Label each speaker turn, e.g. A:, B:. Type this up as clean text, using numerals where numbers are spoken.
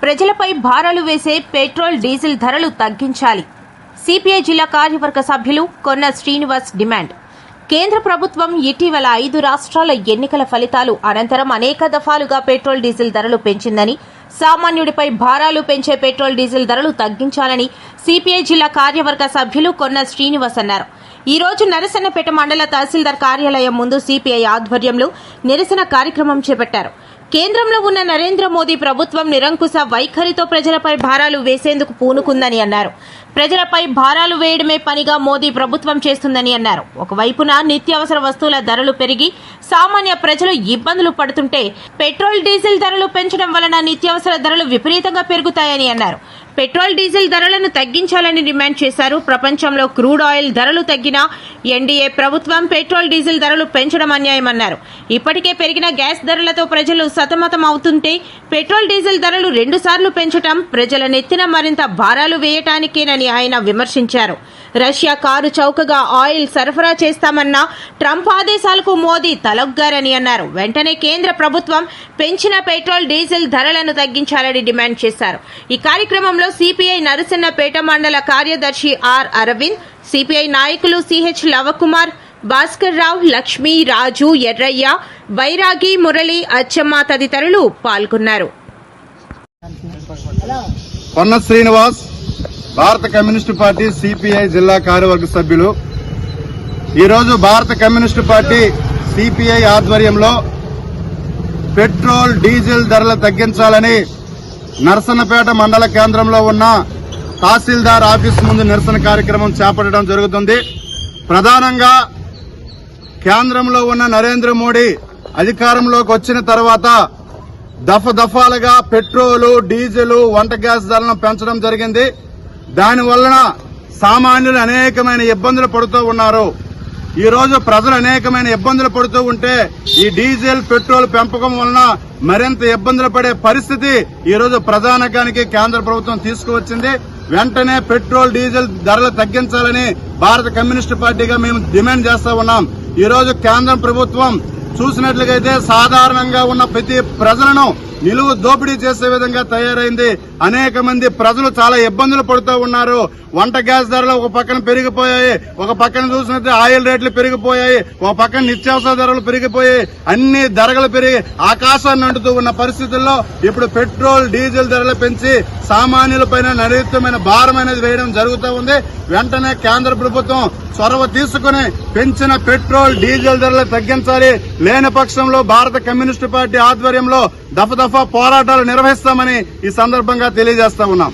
A: ప్రజలపై భారాలు వేసే పెట్రోల్ డీజిల్ ధరలు తగ్గించాలి. సిపిఐ జిల్లా కార్యవర్గ సభ్యులు కొన్న శ్రీనివాస్ డిమాండ్. కేంద్ర ప్రభుత్వం ఇటీవల 5 రాష్ట్రాల ఎన్నికల ఫలితాలు అనంతరం అనేక దఫాలుగా పెట్రోల్ డీజిల్ ధరలు పెంచిందని, సామాన్యుడిపై భారాలు పెంచే పెట్రోల్ డీజిల్ ధరలు తగ్గించాలని సిపిఐ జిల్లా కార్యవర్గ సభ్యులు కొన్న శ్రీనివాస్ అన్నారు. ఈ రోజు నరసన్నపేట మండల తహసీల్దార్ కార్యాలయం ముందు సిపిఐ ఆధ్వర్యంలో నిరసన కార్యక్రమం చేపట్టారు. కేంద్రంలో ఉన్న నరేంద్ర మోదీ ప్రభుత్వం నిరంకుశ వైఖరితో ప్రజలపై భారాలు వేసేందుకు పూనుకుందని అన్నారు. ప్రజలపై భారాలు వేయడమే పనిగా మోదీ ప్రభుత్వం చేస్తుందని అన్నారు. ఒకవైపున నిత్యావసర వస్తువుల ధరలు పెరిగి సామాన్య ప్రజలు ఇబ్బందులు పడుతుంటే పెట్రోల్ డీజిల్ ధరలు పెంచడం వలన నిత్యావసర ధరలు విపరీతంగా పెరుగుతాయని అన్నారు. పెట్రోల్ డీజిల్ ధరలను తగ్గించాలని డిమాండ్ చేశారు. ప్రపంచంలో క్రూడ్ ఆయిల్ ధరలు తగ్గినా ఎన్డీఏ ప్రభుత్వం పెట్రోల్ డీజిల్ ధరలు పెంచడం అన్యాయమన్నారు. ఇప్పటికే పెరిగిన గ్యాస్ ధరలతో ప్రజలు సతమతం అవుతుంటే పెట్రోల్ డీజిల్ ధరలు 2 సార్లు పెంచడం ప్రజల నెత్తిన మరింత భారాలు వేయటానికేనని ఆయన విమర్శించారు. రష్యా కారు చౌకగా ఆయిల్ సరఫరా చేస్తామన్న ట్రంప్ ఆదేశాలకు మోదీ తలొగ్గారని అన్నారు. వెంటనే కేంద్ర ప్రభుత్వం పెంచిన పెట్రోల్ డీజిల్ ధరలను తగ్గించాలని డిమాండ్ చేశారు. ఈ కార్యక్రమంలో సిపిఐ నరసన్నపేట మండల కార్యదర్శి ఆర్ అరవింద్, సిపిఐ నాయకులు సిహెచ్ లవకుమార్, భాస్కర్ రావు, లక్ష్మీ, రాజు, ఎర్రయ్య, బైరాగి, మురళి, అచ్చమ్మ తదితరులు పాల్గొన్నారు.
B: కొన్న శ్రీనివాస్, భారత కమ్యూనిస్టు పార్టీ సిపిఐ జిల్లా కార్యవర్గ సభ్యులు. ఈరోజు భారత కమ్యూనిస్టు పార్టీ సిపిఐ ఆధ్వర్యంలో పెట్రోల్ డీజిల్ ధరలు తగ్గించాలని నరసన్నపేట మండల కేంద్రంలో ఉన్న తహసీల్దార్ ఆఫీస్ ముందు నిరసన కార్యక్రమం చేపట్టడం జరుగుతుంది. ప్రధానంగా కేంద్రంలో ఉన్న నరేంద్ర మోడీ అధికారంలోకి వచ్చిన తర్వాత దఫాలుగా పెట్రోలు, డీజిల్, వంట గ్యాస్ ధరలను పెంచడం జరిగింది. దానివలన సామాన్యులు అనేకమైన ఇబ్బందులు పడుతూ ఉన్నారు. ఈ రోజు ప్రజలు అనేకమైన ఇబ్బందులు పడుతూ ఉంటే ఈ డీజిల్, పెట్రోల్ పెంపకం వలన మరింత ఇబ్బందులు పడే పరిస్థితి ఈ రోజు ప్రధానికానికి కేంద్ర ప్రభుత్వం తీసుకువచ్చింది. వెంటనే పెట్రోల్, డీజిల్ ధరలు తగ్గించాలని భారత కమ్యూనిస్టు పార్టీగా మేము డిమాండ్ చేస్తా ఉన్నాం. ఈ రోజు కేంద్ర ప్రభుత్వం చూసినట్లయితే సాధారణంగా ఉన్న ప్రతి ప్రజలను నిలువు దోపిడీ చేసే విధంగా తయారైంది. అనేక మంది ప్రజలు చాలా ఇబ్బందులు పడుతూ ఉన్నారు. వంట గ్యాస్ ధరలు ఒక పక్కన పెరిగిపోయాయి, ఒక పక్కన చూసినట్లయితే ఆయిల్ రేట్లు పెరిగిపోయాయి, ఒక పక్కన నిత్యావసర ధరలు పెరిగిపోయాయి. అన్ని ధరలు పెరిగి ఆకాశాన్ని అంటుతూ ఉన్న పరిస్థితుల్లో ఇప్పుడు పెట్రోల్, డీజిల్ ధరలు పెంచి సామాన్యులపైన నైరుత్యమైన భారం అనేది వేయడం జరుగుతూ ఉంది. వెంటనే కేంద్ర ప్రభుత్వం చొరవ తీసుకుని పెంచిన పెట్రోల్, డీజిల్ ధరలు తగ్గించాలి. లేని పక్షంలో భారత కమ్యూనిస్టు పార్టీ ఆధ్వర్యంలో దఫా పోరాటాలు నిర్వహిస్తామని ఈ సందర్భంగా తెలియజేస్తా ఉన్నాం.